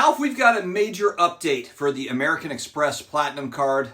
Ralph, we've got a major update for the American Express Platinum card.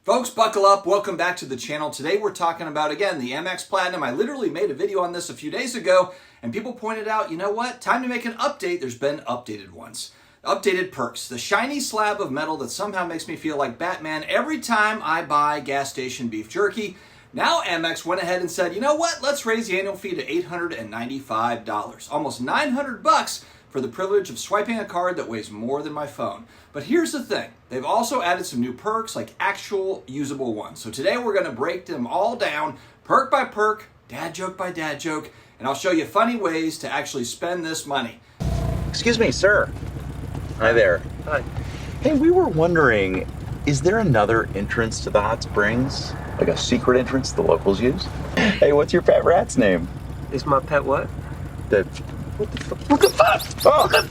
Folks, buckle up. Welcome back to the channel. Today we're talking about, again, the AMEX Platinum. I literally made a video on this a few days ago, and people pointed out, you know what? Time to make an update. There's been updated ones. Updated perks. The shiny slab of metal that somehow makes me feel like Batman every time I buy gas station beef jerky. Now Amex went ahead and said, you know what? Let's raise the annual fee to $895. Almost $900 for the privilege of swiping a card that weighs more than my phone. But here's the thing. They've also added some new perks, like actual usable ones. So today we're going to break them all down, perk by perk, dad joke by dad joke, and I'll show you funny ways to actually spend this money. Excuse me, sir. Hi there. Hi. Hey, we were wondering, is there another entrance to the hot springs? Like a secret entrance the locals use? Hey, what's your pet rat's name? Is my pet what? What the fuck? What the fuck? Oh, what the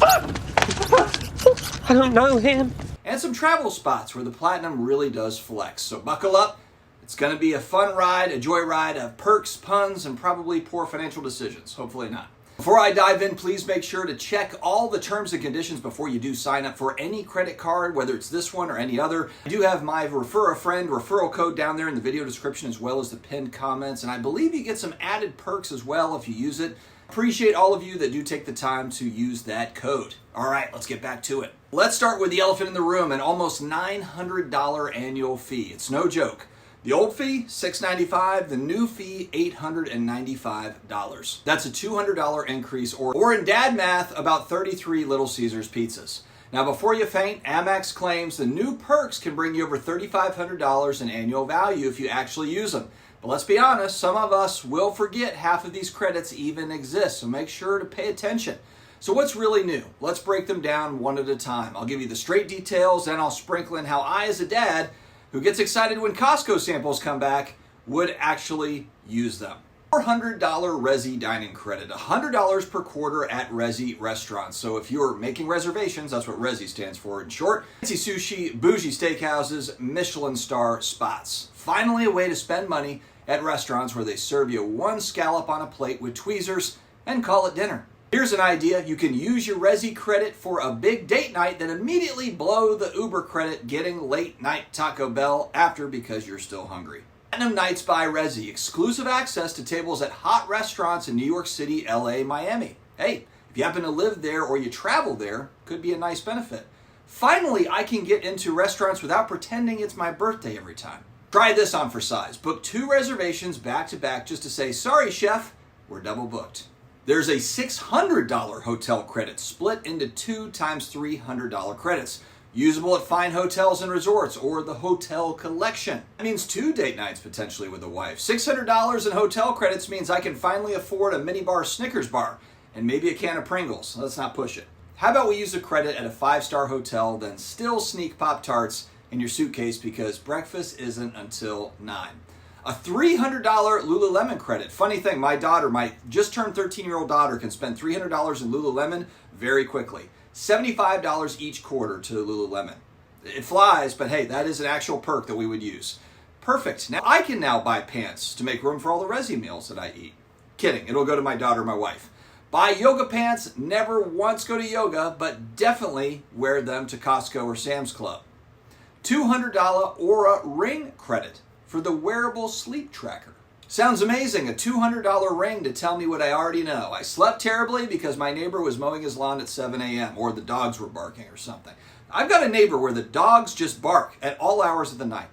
fuck? I don't know him. And some travel spots where the Platinum really does flex. So buckle up. It's going to be a fun ride, a joyride of perks, puns, and probably poor financial decisions. Hopefully not. Before I dive in, please make sure to check all the terms and conditions before you do sign up for any credit card, whether it's this one or any other. I do have my Refer a Friend referral code down there in the video description, as well as the pinned comments, and I believe you get some added perks as well if you use it. Appreciate all of you that do take the time to use that code. All right, let's get back to it. Let's start with the elephant in the room, an almost $900 annual fee. It's no joke. The old fee, $695, the new fee, $895. That's a $200 increase, or in dad math, about 33 Little Caesars pizzas. Now, before you faint, Amex claims the new perks can bring you over $3,500 in annual value if you actually use them. But let's be honest, some of us will forget half of these credits even exist, so make sure to pay attention. So what's really new? Let's break them down one at a time. I'll give you the straight details, then I'll sprinkle in how I, as a dad, who gets excited when Costco samples come back, would actually use them. $400 Resi dining credit, $100 per quarter at Resi restaurants. So if you're making reservations, that's what Resi stands for in short. Fancy sushi, bougie steakhouses, Michelin star spots. Finally, a way to spend money at restaurants where they serve you one scallop on a plate with tweezers and call it dinner. Here's an idea. You can use your Resi credit for a big date night, then immediately blow the Uber credit getting late night Taco Bell after because you're still hungry. Platinum Nights by Resi. Exclusive access to tables at hot restaurants in New York City, LA, Miami. Hey, if you happen to live there or you travel there, could be a nice benefit. Finally, I can get into restaurants without pretending it's my birthday every time. Try this on for size. Book 2 reservations back to back just to say, sorry, chef, we're double booked. There's a $600 hotel credit split into 2 times $300 credits, usable at fine hotels and resorts or the hotel collection. That means 2 date nights potentially with a wife. $600 in hotel credits means I can finally afford a minibar Snickers bar and maybe a can of Pringles. Let's not push it. How about we use a credit at a 5-star hotel, then still sneak Pop-Tarts in your suitcase because breakfast isn't until 9. A $300 Lululemon credit. Funny thing, my daughter, my just turned 13-year-old daughter, can spend $300 in Lululemon very quickly. $75 each quarter to Lululemon. It flies, but hey, that is an actual perk that we would use. Perfect. Now I can now buy pants to make room for all the Resi meals that I eat. Kidding, it'll go to my daughter, my wife. Buy yoga pants, never once go to yoga, but definitely wear them to Costco or Sam's Club. $200 Aura ring credit for the wearable sleep tracker. Sounds amazing, a $200 ring to tell me what I already know. I slept terribly because my neighbor was mowing his lawn at 7 a.m. or the dogs were barking or something. I've got a neighbor where the dogs just bark at all hours of the night.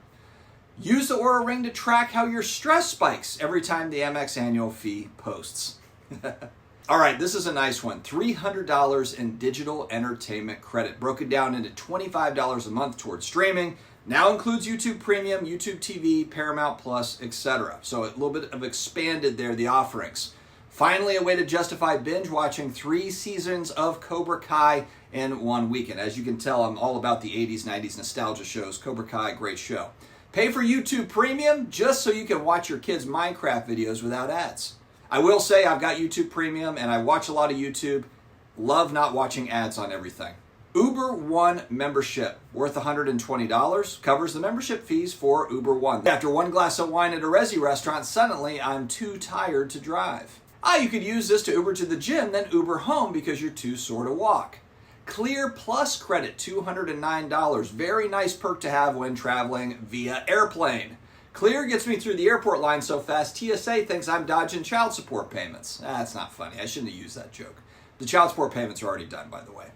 Use the Aura ring to track how your stress spikes every time the Amex annual fee posts. All right, this is a nice one. $300 in digital entertainment credit, broken down into $25 a month towards streaming. Now includes YouTube Premium, YouTube TV, Paramount Plus, etc. So a little bit of expanded there, the offerings. Finally, a way to justify binge watching 3 seasons of Cobra Kai in one weekend. As you can tell, I'm all about the 80s, 90s nostalgia shows. Cobra Kai, great show. Pay for YouTube Premium just so you can watch your kids' Minecraft videos without ads. I will say I've got YouTube Premium and I watch a lot of YouTube. Love not watching ads on everything. Uber One membership worth $120 covers the membership fees for Uber One. After one glass of wine at a Resi restaurant, suddenly I'm too tired to drive. You could use this to Uber to the gym, then Uber home because you're too sore to walk. Clear Plus credit, $209. Very nice perk to have when traveling via airplane. Clear gets me through the airport line so fast, TSA thinks I'm dodging child support payments. That's not funny. I shouldn't have used that joke. The child support payments are already done, by the way.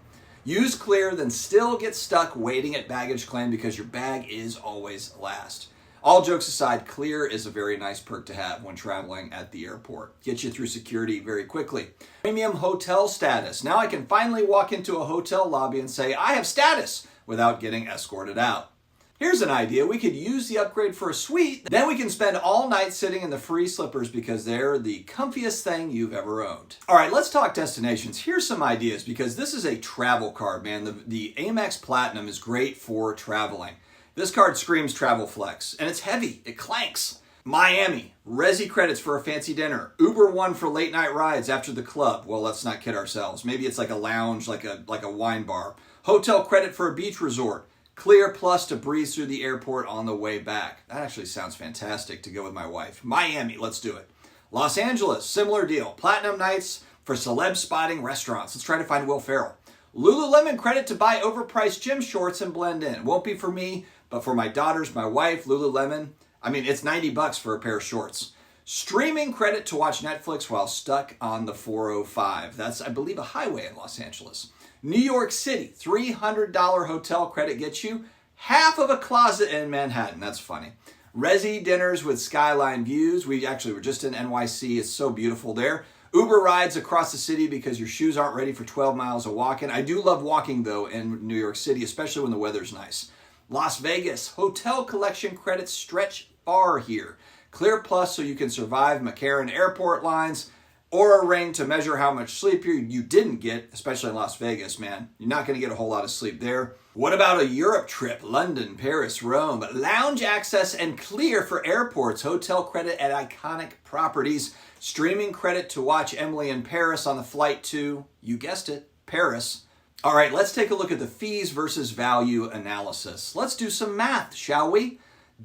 Use Clear, then still get stuck waiting at baggage claim because your bag is always last. All jokes aside, Clear is a very nice perk to have when traveling at the airport. Gets you through security very quickly. Premium hotel status. Now I can finally walk into a hotel lobby and say, I have status, without getting escorted out. Here's an idea. We could use the upgrade for a suite, then we can spend all night sitting in the free slippers because they're the comfiest thing you've ever owned. All right, let's talk destinations. Here's some ideas because this is a travel card, man. The AMEX Platinum is great for traveling. This card screams travel flex, and it's heavy. It clanks. Miami, Resi credits for a fancy dinner. Uber One for late night rides after the club. Well, let's not kid ourselves. Maybe it's like a lounge, like a wine bar. Hotel credit for a beach resort. Clear Plus to breeze through the airport on the way back. That actually sounds fantastic to go with my wife. Miami, let's do it. Los Angeles, similar deal. Platinum nights for celeb spotting restaurants. Let's try to find Will Ferrell. Lululemon credit to buy overpriced gym shorts and blend in. Won't be for me, but for my daughters, my wife, Lululemon. I mean, it's $90 for a pair of shorts. Streaming credit to watch Netflix while stuck on the 405. That's, I believe, a highway in Los Angeles. New York City, $300 hotel credit gets you half of a closet in Manhattan. That's funny. Resi dinners with skyline views. We actually were just in NYC. It's so beautiful there. Uber rides across the city because your shoes aren't ready for 12 miles of walking. I do love walking, though, in New York City, especially when the weather's nice. Las Vegas, hotel collection credits stretch far here. Clear Plus so you can survive McCarran airport lines, or a ring to measure how much sleep you didn't get, especially in Las Vegas, man. You're not going to get a whole lot of sleep there. What about a Europe trip? London, Paris, Rome. Lounge access and Clear for airports. Hotel credit at iconic properties. Streaming credit to watch Emily in Paris on the flight to, you guessed it, Paris. All right, let's take a look at the fees versus value analysis. Let's do some math, shall we?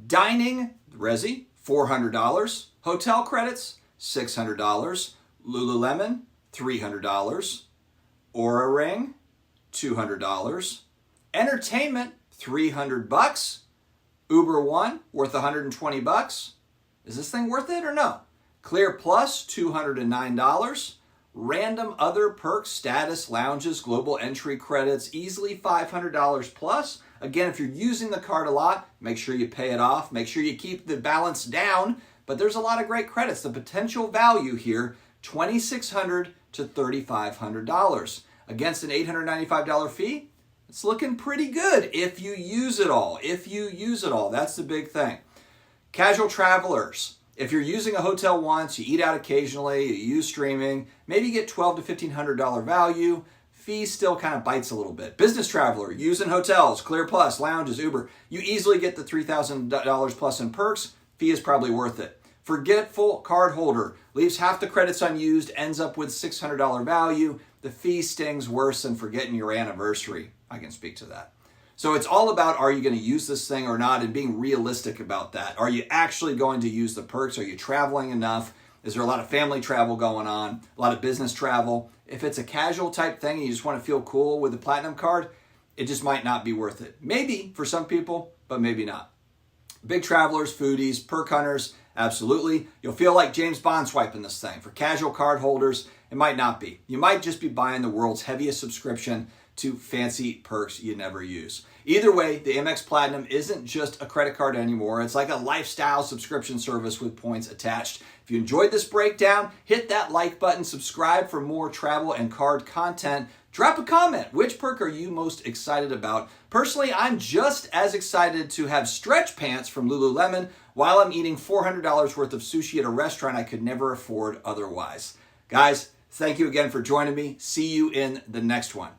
Dining, Resi, $400. Hotel credits, $600. Lululemon, $300. Oura Ring, $200. Entertainment, $300. Uber One, worth $120. Is this thing worth it or no? Clear Plus, $209. Random other perks, status, lounges, global entry credits, easily $500 plus. Again, if you're using the card a lot, make sure you pay it off. Make sure you keep the balance down. But there's a lot of great credits. The potential value here, $2,600 to $3,500. Against an $895 fee, it's looking pretty good if you use it all. If you use it all, that's the big thing. Casual travelers. If you're using a hotel once, you eat out occasionally, you use streaming, maybe you get $1,200 to $1,500 value. Fee still kind of bites a little bit. Business traveler, using hotels, Clear Plus, lounges, Uber, you easily get the $3,000 plus in perks. Fee is probably worth it. Forgetful card holder, leaves half the credits unused, ends up with $600 value. The fee stings worse than forgetting your anniversary. I can speak to that. So it's all about, are you going to use this thing or not, and being realistic about that. Are you actually going to use the perks? Are you traveling enough? Is there a lot of family travel going on? A lot of business travel? If it's a casual type thing and you just want to feel cool with the Platinum card, it just might not be worth it. Maybe for some people, but maybe not. Big travelers, foodies, perk hunters, absolutely. You'll feel like James Bond swiping this thing. For casual card holders, it might not be. You might just be buying the world's heaviest subscription to fancy perks you never use. Either way, the AMEX Platinum isn't just a credit card anymore. It's like a lifestyle subscription service with points attached. If you enjoyed this breakdown, hit that like button, subscribe for more travel and card content. Drop a comment. Which perk are you most excited about? Personally, I'm just as excited to have stretch pants from Lululemon while I'm eating $400 worth of sushi at a restaurant I could never afford otherwise. Guys, thank you again for joining me. See you in the next one.